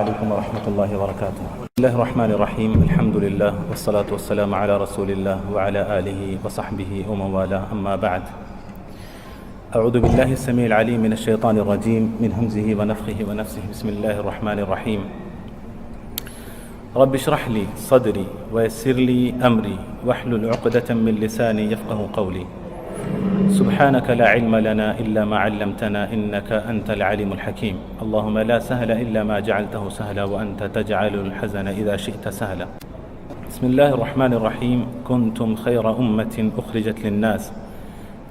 عليكم ورحمة الله وبركاته. بسم الله الرحمن الرحيم. الحمد لله والصلاة والسلام على رسول الله وعلى آله وصحبه ومن والاه. أما بعد، أعوذ بالله السميع العليم من الشيطان الرجيم من همزه ونفخه ونفسه. بسم الله الرحمن الرحيم. رب اشرح لي صدري ويسر لي أمري واحلل عقدة من لساني يفقه قولي. سبحانك لا علم لنا إلا ما علمتنا إنك أنت العليم الحكيم. اللهم لا سهل إلا ما جعلته سهلا وأنت تجعل الحزن إذا شئت سهلا. بسم الله الرحمن الرحيم. كنتم خير أمة أخرجت للناس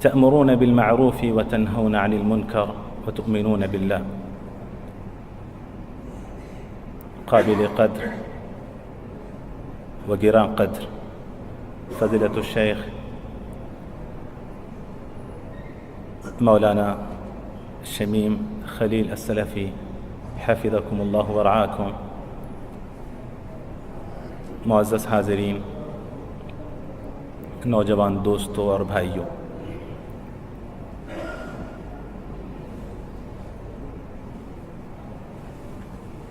تأمرون بالمعروف وتنهون عن المنكر وتؤمنون بالله. قابل قدر وجيران قدر فضيلة الشيخ مولانا شمیم خلیل السلفی حفظکم اللہ ورعاکم. معزز حاضرین، نوجوان دوستوں اور بھائیوں،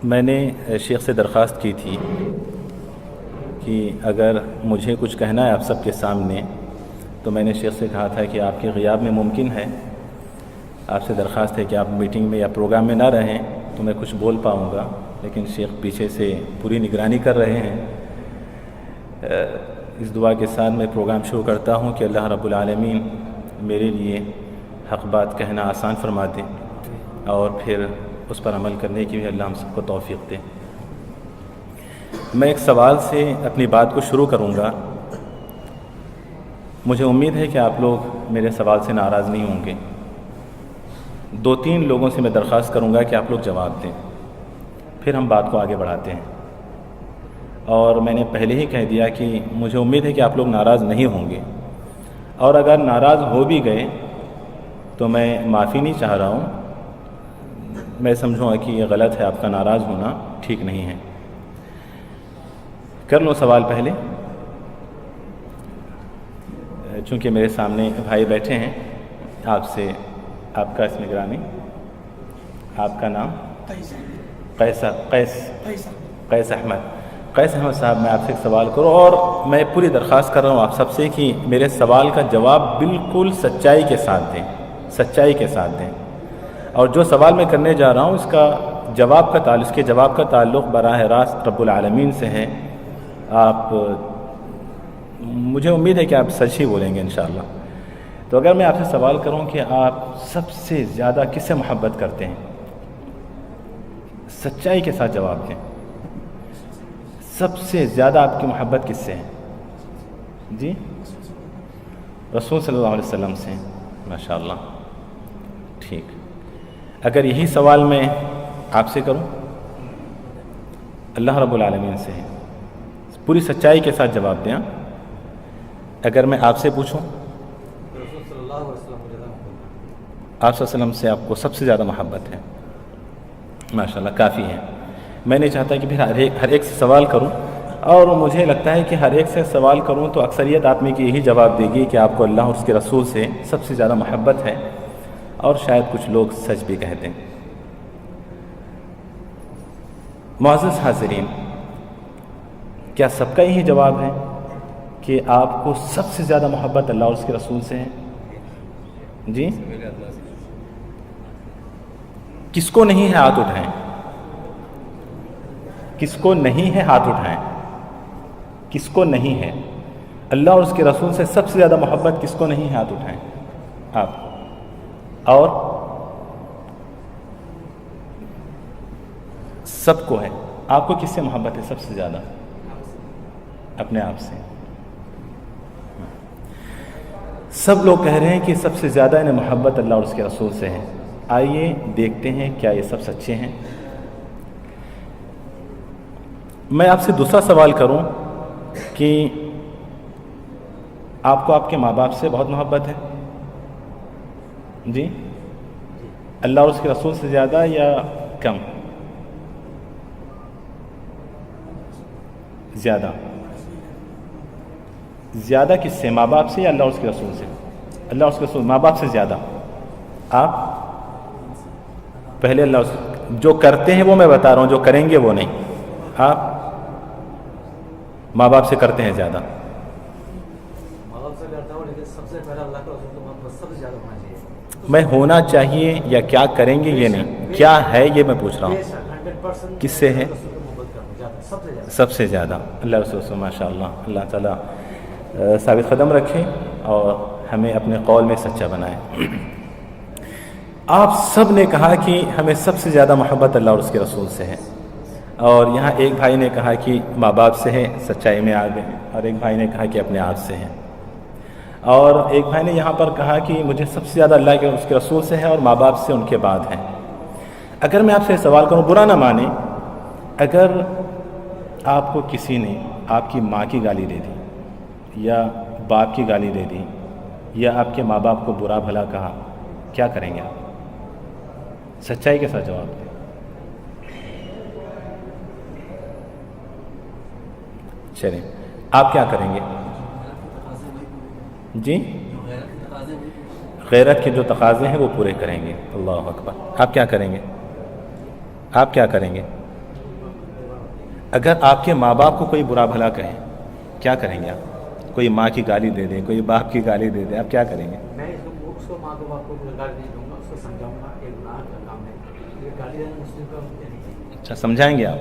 میں نے شیخ سے درخواست کی تھی کہ اگر مجھے کچھ کہنا ہے آپ سب کے سامنے تو میں نے شیخ سے کہا تھا کہ آپ کے غیاب میں ممکن ہے، آپ سے درخواست ہے کہ آپ میٹنگ میں یا پروگرام میں نہ رہیں تو میں کچھ بول پاؤں گا، لیکن شیخ پیچھے سے پوری نگرانی کر رہے ہیں. اس دعا کے ساتھ میں پروگرام شروع کرتا ہوں کہ اللہ رب العالمین میرے لیے حق بات کہنا آسان فرما دے اور پھر اس پر عمل کرنے کی بھی اللہ ہم سب کو توفیق دے. میں ایک سوال سے اپنی بات کو شروع کروں گا. مجھے امید ہے کہ آپ لوگ میرے سوال سے ناراض نہیں ہوں گے. 2-3 لوگوں سے میں درخواست کروں گا کہ آپ لوگ جواب دیں، پھر ہم بات کو آگے بڑھاتے ہیں. اور میں نے پہلے ہی کہہ دیا کہ مجھے امید ہے کہ آپ لوگ ناراض نہیں ہوں گے، اور اگر ناراض ہو بھی گئے تو میں معافی نہیں چاہ رہا ہوں. میں سمجھوں گا کہ یہ غلط ہے، آپ کا ناراض ہونا ٹھیک نہیں ہے. کر لو سوال پہلے، چونکہ میرے سامنے بھائی بیٹھے ہیں. آپ سے آپ کا اسم گرامی، آپ کا نام؟ قیس احمد. قیس احمد صاحب، میں آپ سے ایک سوال کروں اور میں پوری درخواست کر رہا ہوں آپ سب سے کہ میرے سوال کا جواب بالکل سچائی کے ساتھ دیں، سچائی کے ساتھ دیں. اور جو سوال میں کرنے جا رہا ہوں اس کے جواب کا تعلق براہ راست رب العالمین سے ہے. آپ مجھے امید ہے کہ آپ سچ ہی بولیں گے انشاءاللہ. تو اگر میں آپ سے سوال کروں کہ آپ سب سے زیادہ کس سے محبت کرتے ہیں، سچائی کے ساتھ جواب دیں. سب سے زیادہ آپ کی محبت کس سے ہے؟ جی، رسول صلی اللہ علیہ وسلم سے. ماشاءاللہ، ٹھیک. اگر یہی سوال میں آپ سے کروں، اللہ رب العالمین سے ہے. پوری سچائی کے ساتھ جواب دیں. اگر میں آپ سے پوچھوں، آپ صلی اللہ علیہ وسلم سے آپ کو سب سے زیادہ محبت ہے. ماشاءاللہ، کافی ہے. میں نہیں چاہتا کہ پھر ہر ایک سے سوال کروں، اور مجھے لگتا ہے کہ ہر ایک سے سوال کروں تو اکثریت آدمی کی یہی جواب دے گی کہ آپ کو اللہ اور اس کے رسول سے سب سے زیادہ محبت ہے، اور شاید کچھ لوگ سچ بھی کہہ دیں. معزز حاضرین، کیا سب کا یہی جواب ہے کہ آپ کو سب سے زیادہ محبت اللہ اور اس کے رسول سے ہے؟ جی، کس کو نہیں ہے ہاتھ اٹھائیں. کس کو نہیں ہے ہاتھ اٹھائیں. کس کو نہیں ہے اللہ اور اس کے رسول سے سب سے زیادہ محبت؟ کس کو نہیں ہے ہاتھ اٹھائیں آپ. اور سب کو ہے. آپ کو کس سے محبت ہے سب سے زیادہ؟ اپنے آپ سے. سب لوگ کہہ رہے ہیں کہ سب سے زیادہ انہیں محبت اللہ اور اس کے رسول سے ہے. آئیے دیکھتے ہیں کیا یہ سب سچے ہیں. میں آپ سے دوسرا سوال کروں کہ آپ کو آپ کے ماں باپ سے بہت محبت ہے؟ جی، اللہ اور اس کے رسول سے زیادہ یا کم؟ زیادہ. زیادہ کس سے، ماں باپ سے یا اللہ اور اس کے رسول سے؟ اللہ اور اس کے رسول. ماں باپ سے زیادہ. آپ پہلے اللہ جو کرتے ہیں وہ میں بتا رہا ہوں، جو کریں گے وہ نہیں. آپ ماں باپ سے کرتے ہیں زیادہ. میں ہونا چاہیے یا کیا کریں گے یہ نہیں، کیا ہے یہ میں پوچھ رہا ہوں. کس سے ہے؟ سب سے زیادہ. اللہ رسول ماشاء اللہ. اللہ تعالیٰ ثابت قدم رکھے اور ہمیں اپنے قول میں سچا بنائے. آپ سب نے کہا کہ ہمیں سب سے زیادہ محبت اللہ اور اس کے رسول سے ہے، اور یہاں ایک بھائی نے کہا کہ ماں باپ سے ہے، سچائی میں آ گئے، اور ایک بھائی نے کہا کہ اپنے آپ سے ہے، اور ایک بھائی نے یہاں پر کہا کہ مجھے سب سے زیادہ اللہ کے اس کے رسول سے ہے اور ماں باپ سے ان کے بعد ہے. اگر میں آپ سے سوال کروں، برا نہ مانیں، اگر آپ کو کسی نے آپ کی ماں کی گالی دے دی یا باپ کی گالی دے دی یا آپ کے ماں باپ کو برا بھلا کہا، کیا کریں گے آپ؟ سچائی کے ساتھ جواب دیں. چلیں، آپ کیا کریں گے؟ جی، غیرت کے جو تقاضے ہیں وہ پورے کریں گے. اللہ اکبر. آپ کیا کریں گے؟ آپ کیا کریں گے؟ اگر آپ کے ماں باپ کو کوئی برا بھلا کہے، کیا کریں گے آپ؟ کوئی ماں کی گالی دے دے، کوئی باپ کی گالی دے دے، آپ کیا کریں گے؟ میں اس کو ماں کو باپ کو گالی نہیں دوں گا، اس کو سمجھاؤں گا کہ گناہ کا کام ہے، یہ گالی دینا مسلم کا نہیں. اچھا، سمجھائیں گے آپ؟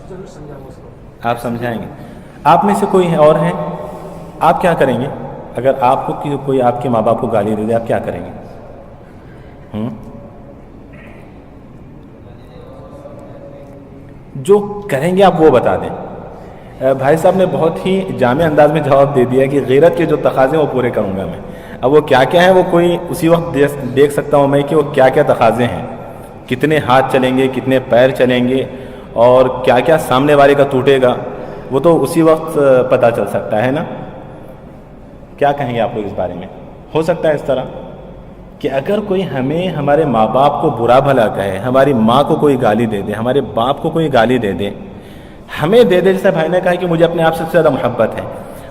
ضرور سمجھاؤں گا اس کو. آپ سمجھائیں گے. آپ میں سے کوئی اور ہیں، آپ کیا کریں گے اگر آپ کو کوئی آپ کے ماں باپ کو گالی دے دے؟ آپ کیا کریں گے؟ جو کریں گے آپ وہ بتا دیں. بھائی صاحب نے بہت ہی جامع انداز میں جواب دے دیا کہ غیرت کے جو تقاضے وہ پورے کروں گا میں. اب وہ کیا کیا ہے وہ کوئی اسی وقت دیکھ سکتا ہوں میں کہ وہ کیا کیا تقاضے ہیں، کتنے ہاتھ چلیں گے، کتنے پیر چلیں گے، اور کیا کیا سامنے والے کا ٹوٹے گا، وہ تو اسی وقت پتہ چل سکتا ہے نا. کیا کہیں گے آپ لوگ اس بارے میں؟ ہو سکتا ہے اس طرح کہ اگر کوئی ہمیں ہمارے ماں باپ کو برا بھلا کہے، ہماری ماں کو کوئی گالی دے دے، ہمارے باپ کو کوئی گالی دے دے، ہمیں دے دے، جیسے بھائی نے کہا کہ مجھے اپنے آپ سے سب سے زیادہ محبت ہے،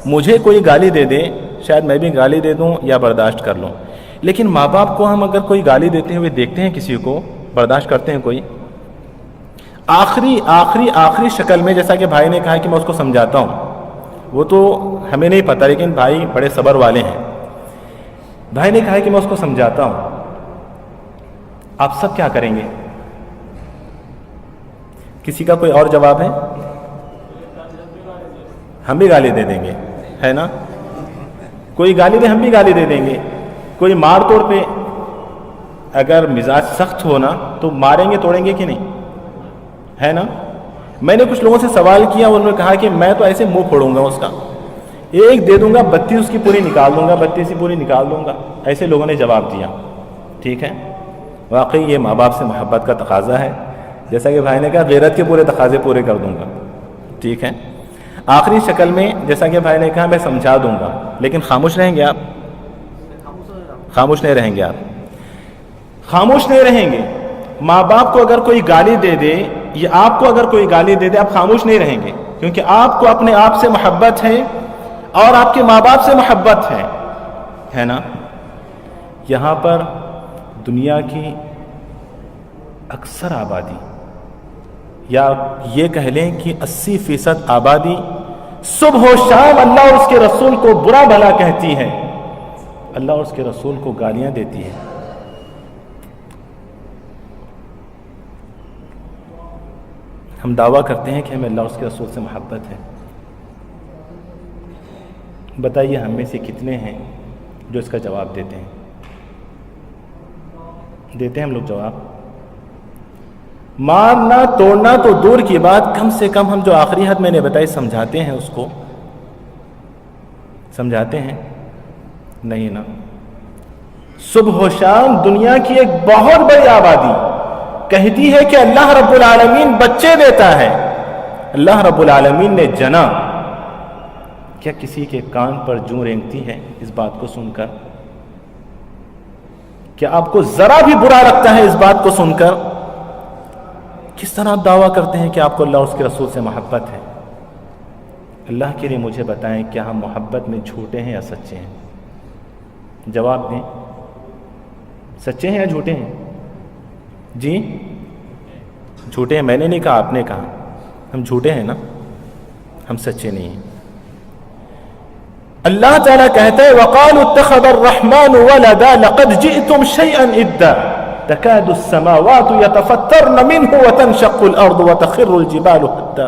مجھے کوئی گالی دے دے، شاید میں بھی گالی دے دوں یا برداشت کر لوں. لیکن ماں باپ کو ہم اگر کوئی گالی دیتے ہوئے دیکھتے ہیں، کسی کو برداشت کرتے ہیں کوئی؟ آخری شکل میں، جیسا کہ بھائی نے کہا کہ میں اس کو سمجھاتا ہوں، وہ تو ہمیں نہیں پتہ، لیکن بھائی بڑے صبر والے ہیں. بھائی نے کہا کہ میں اس کو سمجھاتا ہوں، آپ سب کیا کریں گے؟ کسی کا کوئی اور جواب ہے؟ ہم بھی گالی دے دیں گے، ہے نا؟ کوئی گالی دے، ہم بھی گالی دے دیں گے. کوئی مار توڑ پہ اگر مزاج سخت ہونا تو ماریں گے، توڑیں گے کہ نہیں، ہے نا؟ میں نے کچھ لوگوں سے سوال کیا، انہوں نے کہا کہ میں تو ایسے منہ پھوڑوں گا اس کا، ایک دے دوں گا، بتی اس کی پوری نکال دوں گا، بتی سے پوری نکال دوں گا. ایسے لوگوں نے جواب دیا. ٹھیک ہے، واقعی یہ ماں باپ سے محبت کا تقاضا ہے. جیسا کہ بھائی نے کہا غیرت کے پورے تقاضے پورے کر دوں گا. ٹھیک ہے، آخری شکل میں جیسا کہ بھائی نے کہا میں سمجھا دوں گا، لیکن خاموش رہیں گے آپ؟ خاموش نہیں رہیں گے آپ؟ خاموش نہیں رہیں گے. ماں باپ کو اگر کوئی گالی دے دے یا آپ کو اگر کوئی گالی دے دے، آپ خاموش نہیں رہیں گے، کیونکہ آپ کو اپنے آپ سے محبت ہے اور آپ کے ماں باپ سے محبت ہے نا؟ یہاں پر دنیا کی اکثر آبادی، یا یہ کہہ لیں کہ 80% آبادی صبح و شام اللہ اور اس کے رسول کو برا بھلا کہتی ہے، اللہ اور اس کے رسول کو گالیاں دیتی ہے. ہم دعویٰ کرتے ہیں کہ ہمیں اللہ اور اس کے رسول سے محبت ہے. بتائیے ہم میں سے کتنے ہیں جو اس کا جواب دیتے ہیں؟ دیتے ہیں ہم لوگ جواب؟ مارنا توڑنا تو دور کی بات، کم سے کم ہم جو آخری حد میں نے بتائی سمجھاتے ہیں، اس کو سمجھاتے ہیں نہیں نا. صبح و شام دنیا کی ایک بہت بڑی آبادی کہتی ہے کہ اللہ رب العالمین بچے دیتا ہے، اللہ رب العالمین نے جنا. کیا کسی کے کان پر جوں رینگتی ہے اس بات کو سن کر؟ کیا آپ کو ذرا بھی برا لگتا ہے اس بات کو سن کر؟ کس طرح آپ دعویٰ کرتے ہیں کہ آپ کو اللہ اور اس کے رسول سے محبت ہے؟ اللہ کے لیے مجھے بتائیں، کیا ہم محبت میں جھوٹے ہیں یا سچے ہیں؟ جواب دیں، سچے ہیں یا جھوٹے ہیں؟ جی جھوٹے ہیں میں نے نہیں کہا، آپ نے کہا، ہم جھوٹے ہیں نا، ہم سچے نہیں ہیں۔ اللہ تعالیٰ کہتا ہے وَقَالُوا اتَّخَذَ الرَّحْمَنُ وَلَدًا لَقَدْ جِئْتُمْ شَيْئًا إِدًّا تَكَادُ السَّمَاوَاتُ يَتَفَطَّرْنَ مِنْهُ وَتَنشَقُّ الْأَرْضُ وَتَخِرُّ الْجِبَالُ حَتَّى،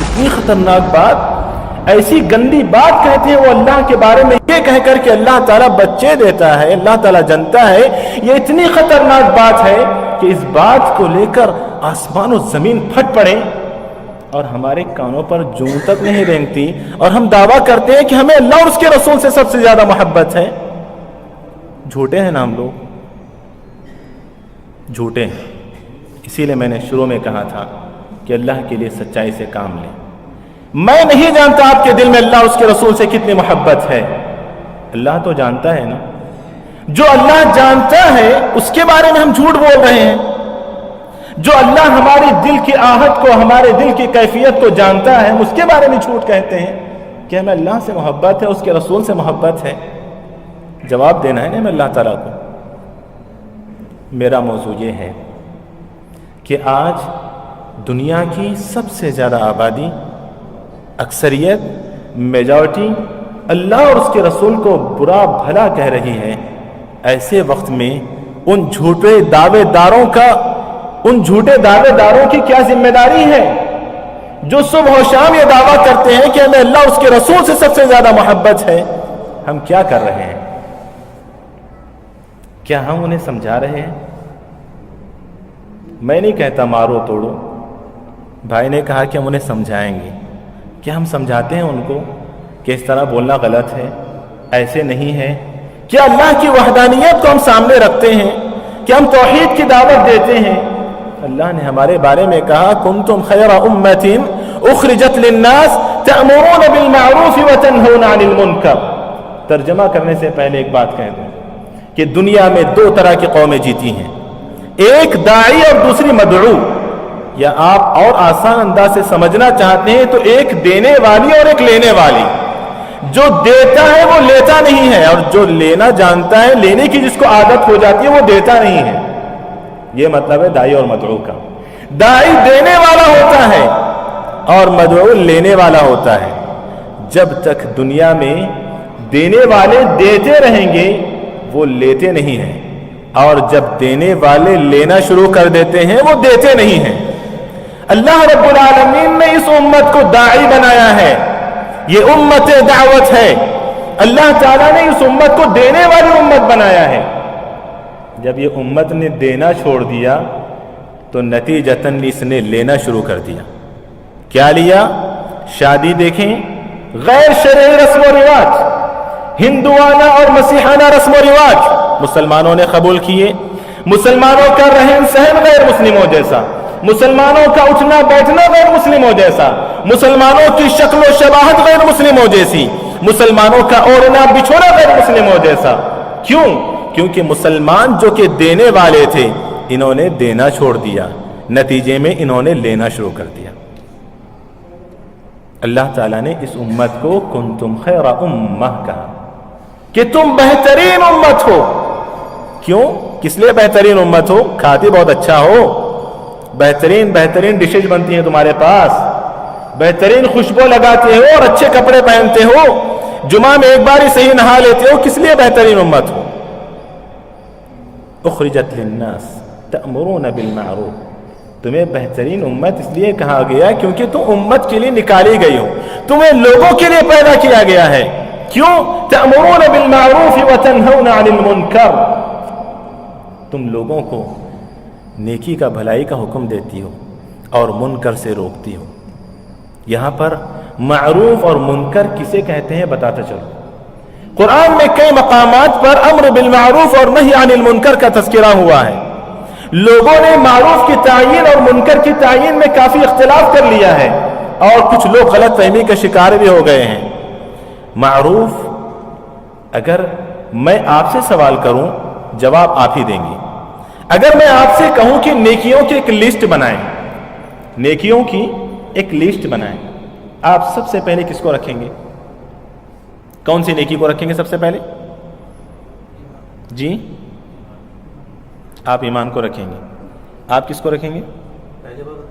اتنی خطرناک بات، ایسی گندی بات کہتے ہیں وہ اللہ کے بارے میں، یہ کہہ کر کہ اللہ تعالیٰ بچے دیتا ہے، اللہ تعالیٰ جانتا ہے، یہ اتنی خطرناک بات ہے کہ اس بات کو لے کر آسمان و زمین پھٹ پڑے اور ہمارے کانوں پر جوں تک نہیں رینگتی، اور ہم دعویٰ کرتے ہیں کہ ہمیں اللہ اور اس کے رسول سے سب سے زیادہ محبت ہے۔ جھوٹے ہیں نا ہم لوگ، جھوٹے ہیں۔ اسی لیے میں نے شروع میں کہا تھا کہ اللہ کے لیے سچائی سے کام لیں۔ میں نہیں جانتا آپ کے دل میں اللہ اس کے رسول سے کتنی محبت ہے، اللہ تو جانتا ہے نا۔ جو اللہ جانتا ہے اس کے بارے میں ہم جھوٹ بول رہے ہیں۔ جو اللہ ہماری دل کی آہت کو، ہمارے دل کی کیفیت کو جانتا ہے، ہم اس کے بارے میں جھوٹ کہتے ہیں کہ ہمیں اللہ سے محبت ہے، اس کے رسول سے محبت ہے۔ جواب دینا ہے نا ہمیں اللہ تعالیٰ کو۔ میرا موضوع یہ ہے کہ آج دنیا کی سب سے زیادہ آبادی، اکثریت، میجورٹی اللہ اور اس کے رسول کو برا بھلا کہہ رہی ہے۔ ایسے وقت میں ان جھوٹے دعوے داروں کی کیا ذمہ داری ہے جو صبح و شام یہ دعویٰ کرتے ہیں کہ ہمیں اللہ اور اس کے رسول سے سب سے زیادہ محبت ہے؟ ہم کیا کر رہے ہیں؟ کیا ہم انہیں سمجھا رہے ہیں؟ میں نہیں کہتا مارو توڑو، بھائی نے کہا کہ ہم انہیں سمجھائیں گے۔ کیا ہم سمجھاتے ہیں ان کو کہ اس طرح بولنا غلط ہے، ایسے نہیں ہے؟ کیا اللہ کی وحدانیت کو ہم سامنے رکھتے ہیں؟ کہ ہم توحید کی دعوت دیتے ہیں؟ اللہ نے ہمارے بارے میں کہا کنتم خیر امۃ اخرجت للناس تأمرون بالمعروف وتنہون عن المنکر۔ ترجمہ کرنے سے پہلے ایک بات کہہ دوں کہ دنیا میں دو طرح کی قومیں جیتی ہیں، ایک داعی اور دوسری مدعو۔ یا آپ اور آسان انداز سے سمجھنا چاہتے ہیں تو ایک دینے والی اور ایک لینے والی۔ جو دیتا ہے وہ لیتا نہیں ہے، اور جو لینا جانتا ہے، لینے کی جس کو عادت ہو جاتی ہے وہ دیتا نہیں ہے۔ یہ مطلب ہے داعی اور مدعو کا۔ داعی دینے والا ہوتا ہے اور مدعو لینے والا ہوتا ہے۔ جب تک دنیا میں دینے والے دیتے رہیں گے وہ لیتے نہیں ہیں، اور جب دینے والے لینا شروع کر دیتے ہیں وہ دیتے نہیں ہیں۔ اللہ رب العالمین نے اس امت کو داعی بنایا ہے، یہ امت دعوت ہے۔ اللہ تعالیٰ نے اس امت کو دینے والی امت بنایا ہے۔ جب یہ امت نے دینا چھوڑ دیا تو نتیجتاً اس نے لینا شروع کر دیا۔ کیا لیا؟ شادی دیکھیں، غیر شرعی رسم و رواج، ہندوانہ اور مسیحانہ رسم و رواج مسلمانوں نے قبول کیے۔ مسلمانوں کا رہن سہن غیر مسلموں جیسا، مسلمانوں کا اٹھنا بیٹھنا غیر مسلموں جیسا، مسلمانوں کی شکل و شباہت غیر مسلموں جیسی، مسلمانوں کا اوڑھنا بچھونا غیر مسلموں جیسا۔ کیوں؟ کیونکہ مسلمان جو کہ دینے والے تھے انہوں نے دینا چھوڑ دیا، نتیجے میں انہوں نے لینا شروع کر دیا۔ اللہ تعالیٰ نے اس امت کو کنتم خیر امہ کہا کہ تم بہترین امت ہو۔ کیوں؟ کس لیے بہترین امت ہو؟ کھاتے بہت اچھا ہو، بہترین ڈشز بنتی ہیں تمہارے پاس، بہترین خوشبو لگاتے ہو اور اچھے کپڑے پہنتے ہو، جمعہ میں ایک بار ہی صحیح نہا لیتے ہو، کس لیے بہترین امت ہو؟ اخرجت للناس تأمرون بالمعروف، تمہیں بہترین امت اس لیے کہا گیا کیونکہ تم امت کے لیے نکالی گئی ہو، تمہیں لوگوں کے لیے پیدا کیا گیا ہے۔ کیوں؟ تأمرون بالمعروف وتنہون عن المنکر، تم لوگوں کو نیکی کا بھلائی کا حکم دیتی ہو اور منکر سے روکتی ہو۔ یہاں پر معروف اور منکر کسے کہتے ہیں بتاتا چلو۔ قرآن میں کئی مقامات پر امر بالمعروف اور نہی عن المنکر کا تذکرہ ہوا ہے۔ لوگوں نے معروف کی تعین اور منکر کی تعین میں کافی اختلاف کر لیا ہے، اور کچھ لوگ غلط فہمی کا شکار بھی ہو گئے ہیں۔ معروف، اگر میں آپ سے سوال کروں جواب آپ ہی دیں گے۔ اگر میں آپ سے کہوں کہ نیکیوں کی ایک لسٹ بنائیں، نیکیوں کی ایک لسٹ بنائیں، آپ سب سے پہلے کس کو رکھیں گے؟ کون سی نیکی کو رکھیں گے سب سے پہلے؟ جی، آپ ایمان کو رکھیں گے۔ آپ کس کو رکھیں گے؟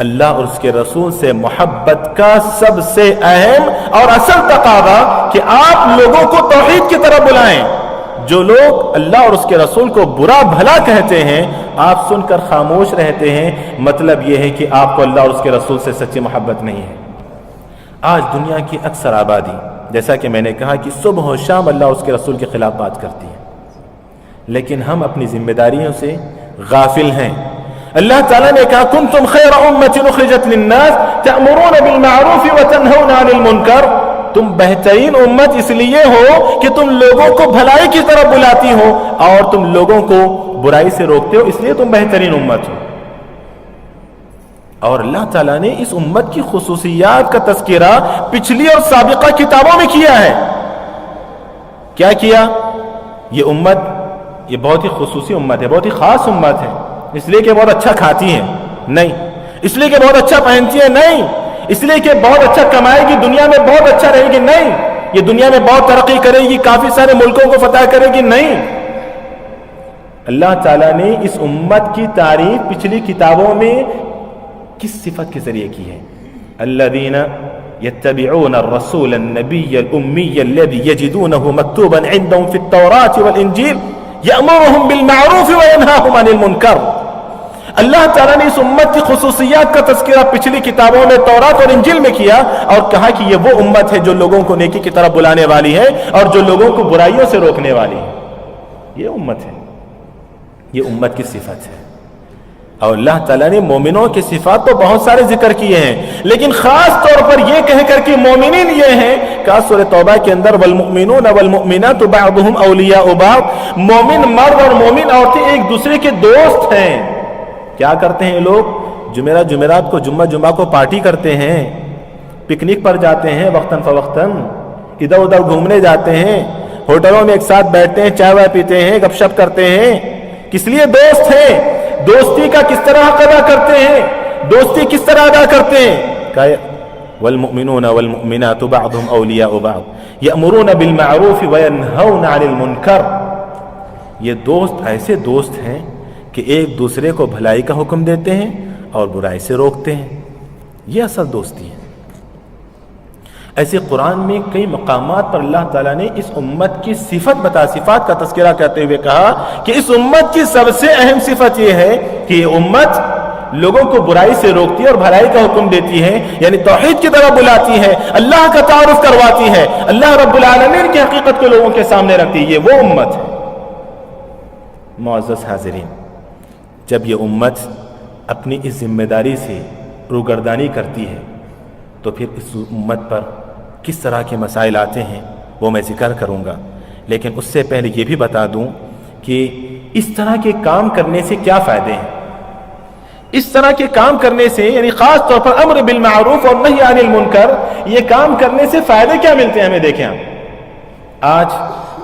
اللہ اور اس کے رسول سے محبت کا سب سے اہم اور اصل تقاضا کہ آپ لوگوں کو توحید کی طرف بلائیں. جو لوگ اللہ اور اس کے رسول کو برا بھلا کہتے ہیں آپ سن کر خاموش رہتے ہیں، مطلب یہ ہے کہ آپ کو اللہ اور اس کے رسول سے سچی محبت نہیں ہے. آج دنیا کی اکثر آبادی جیسا کہ میں نے کہا کہ صبح و شام اللہ اور اس کے رسول کے خلاف بات کرتی ہے، لیکن ہم اپنی ذمہ داریوں سے غافل ہیں. اللہ تعالیٰ نے کہا کنتم خیر امۃ اخرجت للناس تأمرون بالمعروف وتنہون عن المنکر، تم بہترین امت اس لیے ہو کہ تم لوگوں کو بھلائی کی طرف بلاتی ہو اور تم لوگوں کو برائی سے روکتے ہو، اس لیے تم بہترین امت ہو. اور اللہ تعالیٰ نے اس امت کی خصوصیات کا تذکرہ پچھلی اور سابقہ کتابوں میں کیا ہے. کیا کیا؟ یہ امت یہ بہت ہی خصوصی امت ہے، بہت ہی خاص امت ہے. اس لیے کہ بہت اچھا کھاتی ہے؟ نہیں. اس لیے کہ بہت اچھا پہنتی ہے؟ نہیں. اس لیے کہ بہت اچھا کمائے گی، دنیا میں بہت اچھا رہے گی؟ نہیں. یہ دنیا میں بہت ترقی کرے گی، کافی سارے ملکوں کو فتح کرے گی؟ نہیں. اللہ تعالیٰ نے اس امت کی تعریف پچھلی کتابوں میں کس صفت کے ذریعے کی ہے؟ الذین یتبعون الرسول النبی الامی الذی یجدونہ مکتوبا عندهم فی التوراۃ والانجیل یأمرهم بالمعروف وینہاہم عن المنکر. اللہ تعالیٰ نے اس امت کی خصوصیات کا تذکرہ پچھلی کتابوں میں تورات اور انجیل میں کیا اور کہا کہ یہ وہ امت ہے جو لوگوں کو نیکی کی طرف بلانے والی ہے اور جو لوگوں کو برائیوں سے روکنے والی ہے. یہ امت ہے، یہ امت کی صفت ہے. اور اللہ تعالیٰ نے مومنوں کی صفات تو بہت سارے ذکر کیے ہیں، لیکن خاص طور پر یہ کہہ کر کہ مومنین یہ ہیں کہ سورہ توبہ کے اندر والمؤمنون والمؤمنات بعضهم اولیاء بعض، مومن مرد اور مومن عورتیں ایک دوسرے کے دوست ہیں. کیا کرتے ہیں لوگ؟ جمعرات کو جمعہ کو پارٹی کرتے ہیں، پکنک پر جاتے ہیں، وقتاً فوقتاً ادھر ادھر گھومنے جاتے ہیں، ہوٹلوں میں ایک ساتھ بیٹھتے ہیں، چائے وائے پیتے ہیں، گپ شپ کرتے ہیں. کس لیے دوست ہیں؟ دوستی کا کس طرح ادا کرتے ہیں؟ دوستی کس طرح ادا کرتے ہیں؟ والمؤمنون والمؤمنات بعضهم اولیاء بعض یأمرون بالمعروف وینہون عن المنکر. یہ دوست ایسے دوست ہیں کہ ایک دوسرے کو بھلائی کا حکم دیتے ہیں اور برائی سے روکتے ہیں. یہ اصل دوستی ہے. ایسے قرآن میں کئی مقامات پر اللہ تعالیٰ نے اس امت کی صفات کا تذکرہ کرتے ہوئے کہا کہ اس امت کی سب سے اہم صفت یہ ہے کہ یہ امت لوگوں کو برائی سے روکتی ہے اور بھلائی کا حکم دیتی ہے، یعنی توحید کی طرف بلاتی ہے، اللہ کا تعارف کرواتی ہے، اللہ رب العالمین کی حقیقت کو لوگوں کے سامنے رکھتی ہے. یہ وہ امت ہے. معزز حاضرین، جب یہ امت اپنی اس ذمہ داری سے روگردانی کرتی ہے تو پھر اس امت پر کس طرح کے مسائل آتے ہیں وہ میں ذکر کروں گا. لیکن اس سے پہلے یہ بھی بتا دوں کہ اس طرح کے کام کرنے سے کیا فائدے ہیں. اس طرح کے کام کرنے سے یعنی خاص طور پر امر بالمعروف اور نہی عن المنکر، یہ کام کرنے سے فائدے کیا ملتے ہیں ہمیں دیکھیں. آج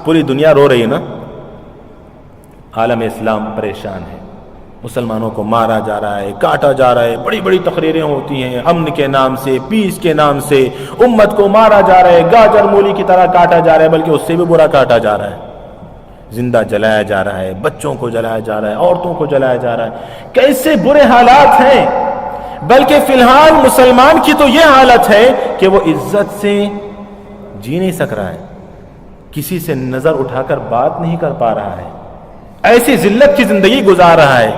پوری دنیا رو رہی ہے نا، عالم اسلام پریشان ہے، مسلمانوں کو مارا جا رہا ہے، کاٹا جا رہا ہے، بڑی بڑی تقریریں ہوتی ہیں امن کے نام سے، پیس کے نام سے، امت کو مارا جا رہا ہے، گاجر مولی کی طرح کاٹا جا رہا ہے، بلکہ اس سے بھی برا کاٹا جا رہا ہے. زندہ جلایا جا رہا ہے، بچوں کو جلایا جا رہا ہے، عورتوں کو جلایا جا رہا ہے. کیسے برے حالات ہیں. بلکہ فی الحال مسلمان کی تو یہ حالت ہے کہ وہ عزت سے جی نہیں سک رہا ہے، کسی سے نظر اٹھا کر بات نہیں کر پا رہا ہے، ایسی ذلت کی زندگی گزار رہا ہے،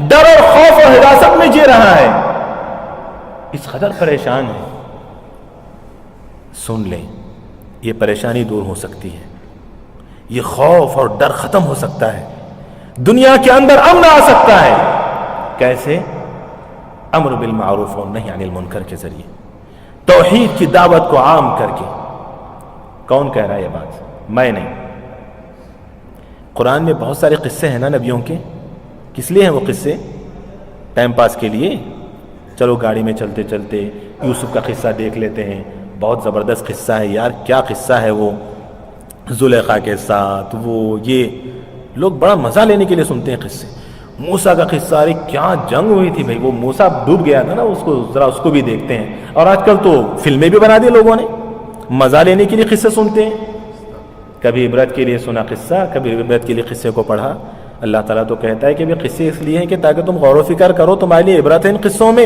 ڈر اور خوف اور حراست میں جی رہا ہے. اس قدر پریشان ہے. سن لیں، یہ پریشانی دور ہو سکتی ہے، یہ خوف اور ڈر ختم ہو سکتا ہے، دنیا کے اندر امن آ سکتا ہے. کیسے؟ امر بالمعروف اور نہی عن المنکر کے ذریعے، توحید کی دعوت کو عام کر کے. کون کہہ رہا ہے یہ بات؟ میں نہیں. قرآن میں بہت سارے قصے ہیں نا نبیوں کے. کس لیے ہیں وہ قصے؟ ٹائم پاس کے لیے. چلو گاڑی میں چلتے چلتے یوسف کا قصہ دیکھ لیتے ہیں، بہت زبردست قصہ ہے یار. کیا قصہ ہے وہ زلیخا کے ساتھ، وہ یہ لوگ بڑا مزہ لینے کے لیے سنتے ہیں قصے. موسیٰ کا قصہ، ارے کیا جنگ ہوئی تھی بھائی، وہ موسیٰ ڈوب گیا تھا نا، اس کو ذرا اس کو بھی دیکھتے ہیں. اور آج کل تو فلمیں بھی بنا دی لوگوں نے، مزہ لینے کے لیے قصے سنتے ہیں. کبھی عبرت کے لیے سنا قصہ، کبھی عبرت کے لیے قصے کو پڑھا. اللہ تعالیٰ تو کہتا ہے کہ یہ قصے اس لیے ہیں کہ تاکہ تم غور و فکر کرو، تمہارے لیے عبرت ہے ان قصوں میں.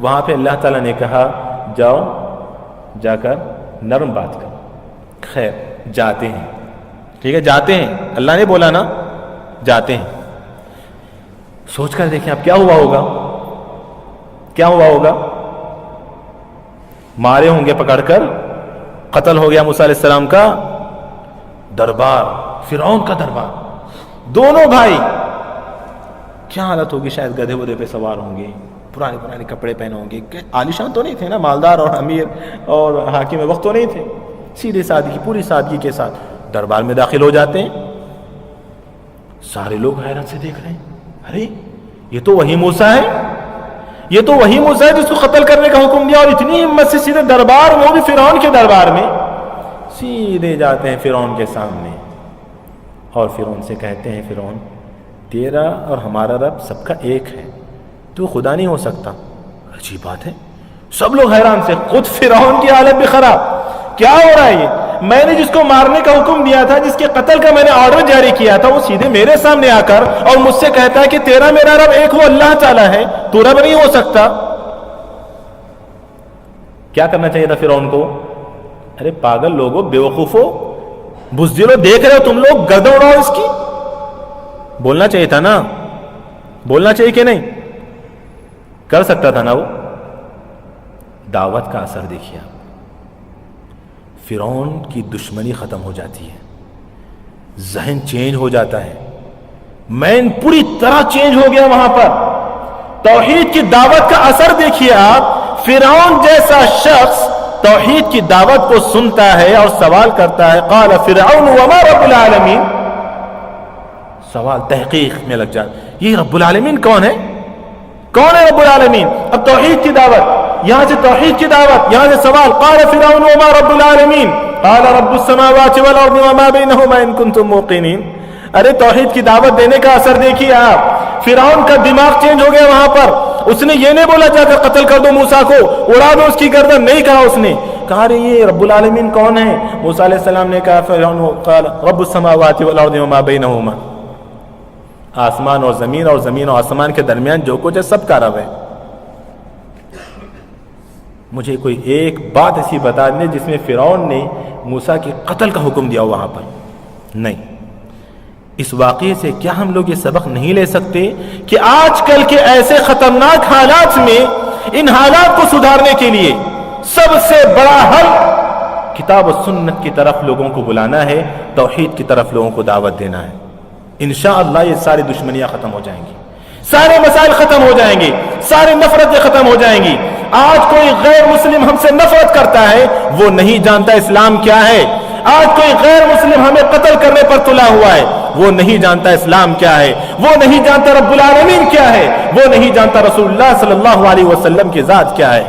وہاں پہ اللہ تعالیٰ نے کہا جاؤ جا کر نرم بات کرو. خیر جاتے ہیں, ٹھیک ہے جاتے ہیں, اللہ نے بولا نا جاتے ہیں. سوچ کر دیکھیں اب کیا ہوا ہوگا, کیا ہوا ہوگا. مارے ہوں گے پکڑ کر, قتل ہو گیا موسیٰ علیہ السلام کا. دربار, فرعون کا دربار, دونوں بھائی کیا حالت ہوگی. شاید گدھے ودھے پہ سوار ہوں گے, پرانے پرانے کپڑے پہنے ہوں گے. عالیشان تو نہیں تھے نا, مالدار اور امیر اور حاکم وقت تو نہیں تھے. سیدھے سادگی, پوری سادگی کے ساتھ دربار میں داخل ہو جاتے ہیں. سارے لوگ حیرت سے دیکھ رہے ہیں, ارے یہ تو وہی موسیٰ ہے, یہ تو وہی موسیٰ ہے جس کو قتل کرنے کا حکم دیا. اور اتنی ہمت سے سیدھے دربار, وہ بھی فرعون کے دربار میں سیدھے جاتے ہیں فرعون کے سامنے اور فرعون سے کہتے ہیں فرعون تیرا اور ہمارا رب سب کا ایک ہے, تو خدا نہیں ہو سکتا. عجیب بات ہے, سب لوگ حیران سے. خود فرعون کی حالت بھی خراب, کیا ہو رہا ہے یہ. میں نے جس کو مارنے کا حکم دیا تھا, جس کے قتل کا میں نے آرڈر جاری کیا تھا, وہ سیدھے میرے سامنے آ کر اور مجھ سے کہتا ہے کہ تیرا میرا رب ایک وہ اللہ تعالیٰ ہے, تو رب نہیں ہو سکتا. کیا کرنا چاہیے تھا فرعون کو. ارے پاگل لوگوں, بیوقوفو, بزدلو, دیکھ رہے ہو تم لوگ, گردن اڑاؤ اس کی. بولنا چاہیے تھا نا, بولنا چاہیے کہ نہیں, کر سکتا تھا نا وہ. دعوت کا اثر دیکھیے آپ. فرعون کی دشمنی ختم ہو جاتی ہے, ذہن چینج ہو جاتا ہے, مین پوری طرح چینج ہو گیا وہاں پر. توحید کی دعوت کا اثر دیکھیے آپ. فرعون جیسا شخص توحید کی دعوت کو سنتا ہے اور سوال کرتا ہے, قال فرعون وما رب العالمین. سوال تحقیق میں لگ جاتا, یہ رب العالمین کون ہے, کون ہے رب العالمین. اب توحید کی دعوت, یہاں سے توحید کی دعوت, یہاں سے سوال. قال فرعون وما رب العالمین قال رب السماوات والارض وما بینہما ان کنتم موقنین. ارے توحید کی دعوت دینے کا اثر دیکھیے آپ. فرعون کا دماغ چینج ہو گیا وہاں پر. اس نے یہ نہیں بولا جا کر قتل کر دو موسیٰ کو, اڑا دو اس کی گردن, نہیں کہا. اس نے کہا رہے یہ رب العالمین کون ہے. موسیٰ علیہ السلام نے کہا فرعون قال رب السماوات والارض وما بینہما, آسمان اور زمین اور زمین اور آسمان کے درمیان جو کچھ ہے سب کا رب ہے. مجھے کوئی ایک بات ایسی بتا دیں جس میں فرعون نے موسیٰ کے قتل کا حکم دیا وہاں پر. نہیں. اس واقعے سے کیا ہم لوگ یہ سبق نہیں لے سکتے کہ آج کل کے ایسے خطرناک حالات میں ان حالات کو سدھارنے کے لیے سب سے بڑا حل کتاب و سنت کی طرف لوگوں کو بلانا ہے, توحید کی طرف لوگوں کو دعوت دینا ہے. انشاءاللہ یہ ساری دشمنیاں ختم ہو جائیں گی, سارے مسائل ختم ہو جائیں گے, ساری نفرتیں ختم ہو جائیں گی. آج کوئی غیر مسلم ہم سے نفرت کرتا ہے, وہ نہیں جانتا اسلام کیا ہے. آج کوئی غیر مسلم ہمیں قتل کرنے پر تلا ہوا ہے, وہ نہیں جانتا اسلام کیا ہے, وہ نہیں جانتا رب العالمین کیا ہے, وہ نہیں جانتا رسول اللہ صلی اللہ علیہ وسلم کی ذات کیا ہے.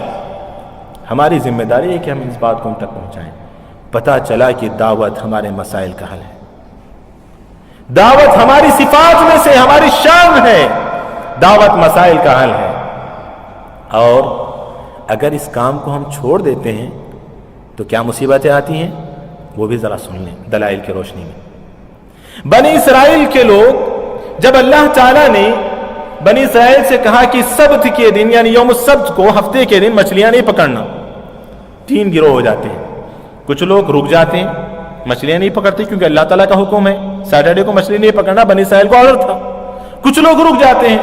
ہماری ذمہ داری ہے کہ ہم اس بات کو ان تک پہنچائیں. پتہ چلا کہ دعوت ہمارے مسائل کا حل ہے, دعوت ہماری صفات میں سے ہماری شان ہے, دعوت مسائل کا حل ہے. اور اگر اس کام کو ہم چھوڑ دیتے ہیں تو کیا مصیبتیں آتی ہیں, وہ بھی ذرا سن لیں دلائل کی روشنی میں. بنی اسرائیل کے لوگ جب اللہ تعالیٰ نے بنی اسرائیل سے کہا کہ سبت کے دن یعنی یوم السبت کو, ہفتے کے دن مچھلیاں نہیں پکڑنا, 3 گروہ ہو جاتے ہیں. کچھ لوگ رک جاتے ہیں, مچھلیاں نہیں پکڑتے کیونکہ اللہ تعالیٰ کا حکم ہے, سیٹرڈے کو مچھلی نہیں پکڑنا, بنی اسرائیل کو آرڈر تھا. کچھ لوگ رک جاتے ہیں,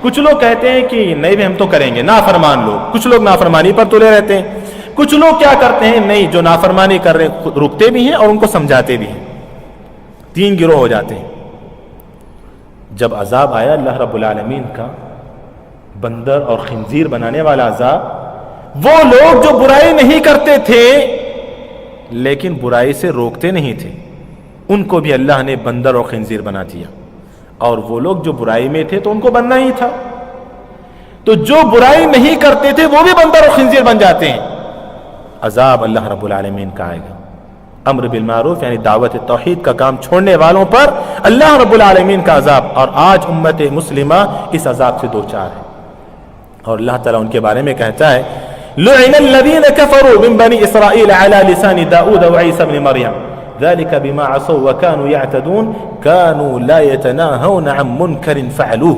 کچھ لوگ کہتے ہیں کہ نہیں بھی ہم تو کریں گے, نافرمان لوگ. کچھ لوگ نافرمانی پر تلے رہتے ہیں. کچھ لوگ کیا کرتے ہیں, نہیں جو نافرمانی کر رہے ہیں رکتے بھی ہیں اور ان کو سمجھاتے بھی ہیں. 3 گروہ ہو جاتے ہیں. جب عذاب آیا اللہ رب العالمین کا, بندر اور خنزیر بنانے والا عذاب, وہ لوگ جو برائی نہیں کرتے تھے لیکن برائی سے روکتے نہیں تھے, ان کو بھی اللہ نے بندر اور خنزیر بنا دیا. اور وہ لوگ جو برائی میں تھے تو ان کو بننا ہی تھا, تو جو برائی نہیں کرتے تھے وہ بھی بندر اور خنزیر بن جاتے ہیں. عذاب اللہ رب العالمین کا آئے گا. امر بالمعروف یعنی دعوت توحید کا کام چھوڑنے والوں پر اللہ رب العالمین کا عذاب, اور آج امت مسلمہ اس عذاب سے دوچار ہے. اور اللہ تعالیٰ ان کے بارے میں کہتا ہے لعن الذین کفروا من بنی اسرائیل علی لسان داؤد وعیسی بن مریم ذلك بما عصوا وكانوا يعتدون كانوا لا يتناهون عن منكر فعلوه.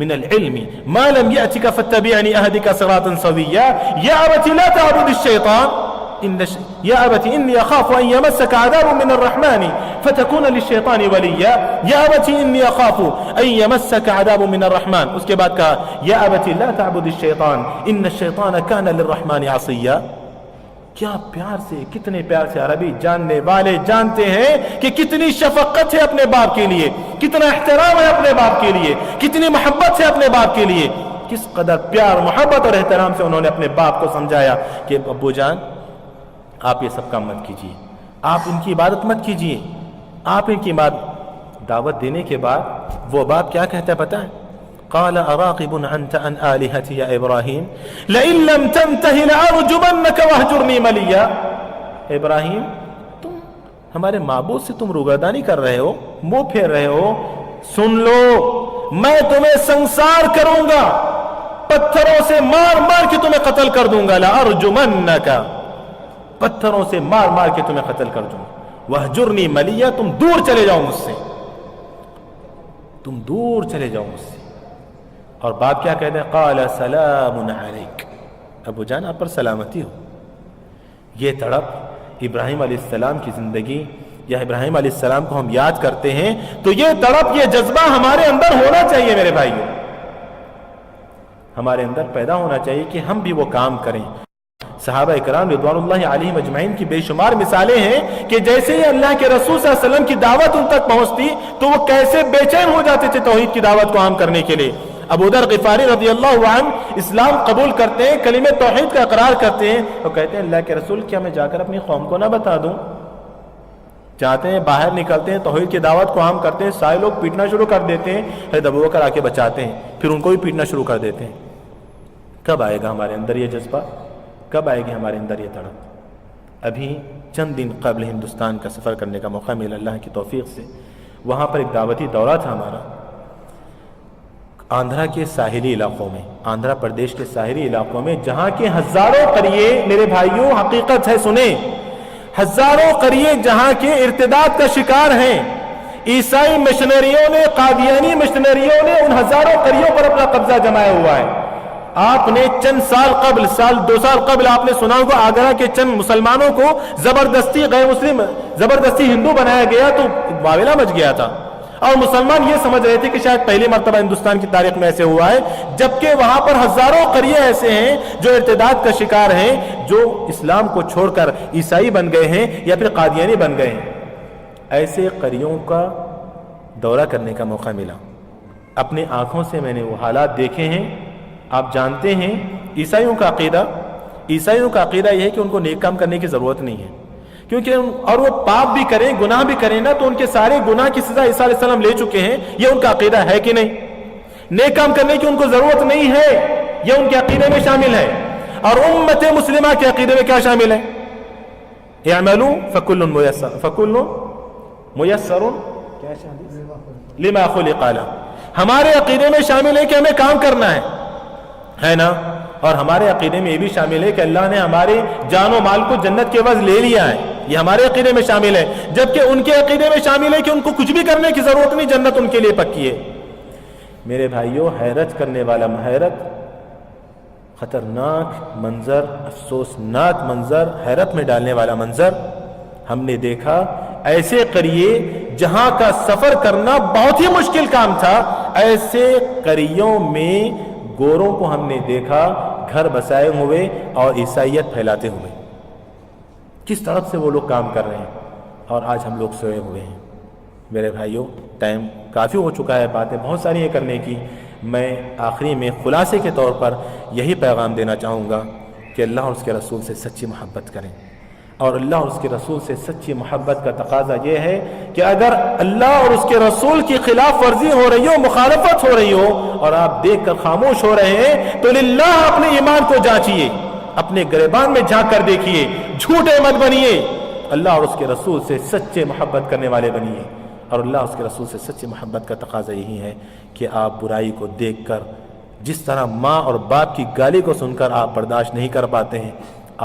من العلم ما لم يأتك فاتبعني أهدك صراطا سويا يا أبت لا تعبد الشيطان يا أبت إني أخاف أن يمسك عذاب من الرحمن فتكون للشيطان وليا يا أبت إني أخاف أن يمسك عذاب من الرحمن. اس کے بعد کہا يا أبت لا تعبد الشيطان إن الشيطان كان للرحمن عصيا. کیا پیار سے, کتنے پیار سے عربی جاننے والے جانتے ہیں کہ کتنی شفقت ہے اپنے باپ کے لیے, کتنا احترام ہے اپنے باپ کے لیے, کتنی محبت ہے اپنے باپ کے لیے, کس قدر پیار محبت اور احترام سے انہوں نے اپنے باپ کو سمجھایا کہ ابو جان آپ یہ سب کام مت کیجیے, آپ ان کی عبادت مت کیجیے. آپ ان کی دعوت دینے کے بعد وہ باپ کیا کہتا ہے پتہ ہے؟ قال اراغب انت عن الهتي يا ابراهيم لئن لم تنته لارجمنك واهجرني مليا. ابراہیم تم ہمارے معبود سے تم روگردانی کر رہے ہو, منہ پھیر رہے ہو, سن لو میں تمہیں سنسار کروں گا, پتھروں سے مار مار کے تمہیں قتل کر دوں گا. لارجمنك, پتھروں سے مار مار کے تمہیں قتل کر دوں. واہجرنی ملیا, تم دور چلے جاؤ مجھ سے, تم دور چلے جاؤ مجھ سے. اور باپ کیا کہتے ہیں؟ قال سلام علیک, ابو جان آپ پر سلامتی ہو. یہ تڑپ ابراہیم علیہ السلام کی زندگی یا ابراہیم علیہ السلام کو ہم یاد کرتے ہیں تو یہ تڑپ, یہ جذبہ ہمارے اندر ہونا چاہیے میرے بھائیوں, ہمارے اندر پیدا ہونا چاہیے کہ ہم بھی وہ کام کریں. صحابہ اکرام رضوان اللہ علیہم اجمعین کی بے شمار مثالیں ہیں کہ جیسے ہی اللہ کے رسول صلی اللہ علیہ وسلم کی دعوت ان تک پہنچتی تو وہ کیسے بے چین ہو جاتے تھے توحید کی دعوت کو عام کرنے کے لیے. ابو ذر غفاری رضی اللہ عنہ اسلام قبول کرتے ہیں, کلمہ توحید کا اقرار کرتے ہیں, تو کہتے ہیں اللہ کے رسول کیا میں جا کر اپنی قوم کو نہ بتا دوں؟ چاہتے ہیں باہر نکلتے ہیں, توحید کی دعوت کو عام کرتے ہیں, سارے لوگ پیٹنا شروع کر دیتے ہیں, حضرت ابوبکر آ کے بچاتے ہیں, پھر ان کو بھی پیٹنا شروع کر دیتے ہیں. کب آئے گا ہمارے اندر یہ جذبہ, کب آئے گی ہمارے اندر یہ تڑپ؟ ابھی چند دن قبل ہندوستان کا سفر کرنے کا موقع ملا اللہ کی توفیق سے. وہاں پر ایک دعوتی دورہ تھا ہمارا, آندھرا کے ساحلی علاقوں میں, آندھرا پردیش کے ساحلی علاقوں میں, جہاں کے ہزاروں قریے میرے بھائیوں, حقیقت ہے سنیں, ہزاروں قریے جہاں کے ارتداد کا شکار ہیں. عیسائی مشنریوں نے, قادیانی مشنریوں نے ان ہزاروں قریوں پر اپنا قبضہ جمایا ہوا ہے. آپ نے چند سال قبل, دو سال قبل آپ نے سنا ہوگا آگرہ کے چند مسلمانوں کو زبردستی غیر مسلم, زبردستی ہندو بنایا گیا تو واویلا مچ گیا تھا, اور مسلمان یہ سمجھ رہے تھے کہ شاید پہلی مرتبہ ہندوستان کی تاریخ میں ایسے ہوا ہے, جبکہ وہاں پر ہزاروں قریے ایسے ہیں جو ارتداد کا شکار ہیں, جو اسلام کو چھوڑ کر عیسائی بن گئے ہیں یا پھر قادیانی بن گئے ہیں. ایسے قریوں کا دورہ کرنے کا موقع ملا, اپنے آنکھوں سے میں نے وہ حالات دیکھے ہیں. آپ جانتے ہیں عیسائیوں کا عقیدہ یہ ہے کہ ان کو نیک کام کرنے کی ضرورت نہیں ہے, کیونکہ اور وہ پاپ بھی کریں, گناہ بھی کریں نا, تو ان کے سارے گناہ کی سزا عیسیٰ علیہ السلام لے چکے ہیں. یہ ان کا عقیدہ ہے کہ نہیں؟ نیک کام کرنے کی ان کو ضرورت نہیں ہے, یہ ان کے عقیدے میں شامل ہے. اور امت مسلمہ کے عقیدے میں کیا شامل ہے؟ اعملوا فکل میسر لما خلق له. ہمارے عقیدے میں شامل ہے کہ ہمیں کام کرنا ہے نا, اور ہمارے عقیدے میں یہ بھی شامل ہے کہ اللہ نے ہمارے جان و مال کو جنت کے عوض لے لیا ہے, یہ ہمارے عقیدے میں شامل ہے. جبکہ ان کے عقیدے میں شامل ہے کہ ان کو کچھ بھی کرنے کی ضرورت نہیں, جنت ان کے لیے پکی ہے. میرے بھائیوں, حیرت کرنے والا حیرت, خطرناک منظر, افسوسناک منظر, حیرت میں ڈالنے والا منظر ہم نے دیکھا. ایسے قریے جہاں کا سفر کرنا بہت ہی مشکل کام تھا, ایسے قریوں میں گوروں کو ہم نے دیکھا گھر بسائے ہوئے اور عیسائیت پھیلاتے ہوئے. کس طرف سے وہ لوگ کام کر رہے ہیں, اور آج ہم لوگ سوئے ہوئے ہیں. میرے بھائیوں, ٹائم کافی ہو چکا ہے, باتیں بہت ساری ہیں کرنے کی. میں آخری میں خلاصے کے طور پر یہی پیغام دینا چاہوں گا کہ اللہ اور اس کے رسول سے سچی محبت کریں. اور اللہ اور اس کے رسول سے سچی محبت کا تقاضا یہ ہے کہ اگر اللہ اور اس کے رسول کی خلاف ورزی ہو رہی ہو, مخالفت ہو رہی ہو, اور آپ دیکھ کر خاموش ہو رہے ہیں, تو للہ اپنے ایمان کو جانچیے, اپنے گریبان میں جھانک کر دیکھیے, جھوٹے مت بنیے, اللہ اور اس کے رسول سے سچے محبت کرنے والے بنیے. اور اللہ اور اس کے رسول سے سچی محبت کا تقاضا یہی ہے کہ آپ برائی کو دیکھ کر, جس طرح ماں اور باپ کی گالی کو سن کر آپ برداشت نہیں کر پاتے ہیں,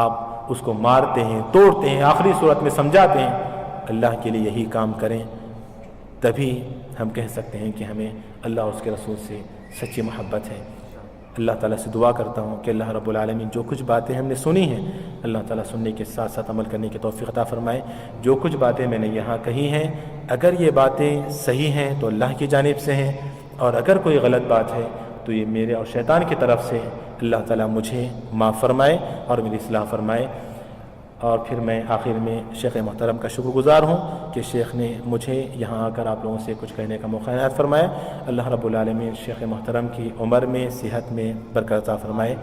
آپ اس کو مارتے ہیں, توڑتے ہیں, آخری صورت میں سمجھاتے ہیں. اللہ کے لیے یہی کام کریں, تبھی ہم کہہ سکتے ہیں کہ ہمیں اللہ اور اس کے رسول سے سچی محبت ہے۔ اللہ تعالیٰ سے دعا کرتا ہوں کہ اللہ رب العالمین جو کچھ باتیں ہم نے سنی ہیں اللہ تعالیٰ سننے کے ساتھ ساتھ عمل کرنے کی توفیق عطا فرمائے۔ جو کچھ باتیں میں نے یہاں کہی ہیں اگر یہ باتیں صحیح ہیں تو اللہ کی جانب سے ہیں، اور اگر کوئی غلط بات ہے تو یہ میرے اور شیطان کی طرف سے۔ اللہ تعالیٰ مجھے معاف فرمائے اور میری اصلاح فرمائے۔ اور پھر میں آخر میں شیخ محترم کا شکر گزار ہوں کہ شیخ نے مجھے یہاں آ کر آپ لوگوں سے کچھ کہنے کا موقع عنایت فرمایا۔ اللہ رب العالمین شیخ محترم کی عمر میں صحت میں برکت عطا فرمائے،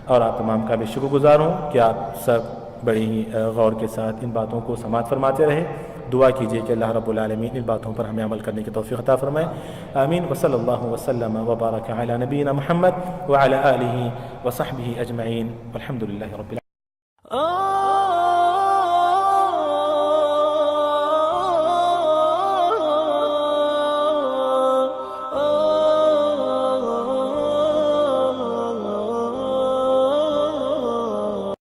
اور آپ تمام کا بھی شکر گزار ہوں کہ آپ سب بڑی ہی غور کے ساتھ ان باتوں کو سماعت فرماتے رہے۔ دعا کیجیے کہ اللہ رب العالمین ان باتوں پر ہمیں عمل کرنے کی توفیق عطا فرمائے۔ آمین۔ وصلی اللہ وسلم وبارک علی نبینا محمد وعلی آلہ وصحبہ اجمعین والحمد للہ رب العالمین۔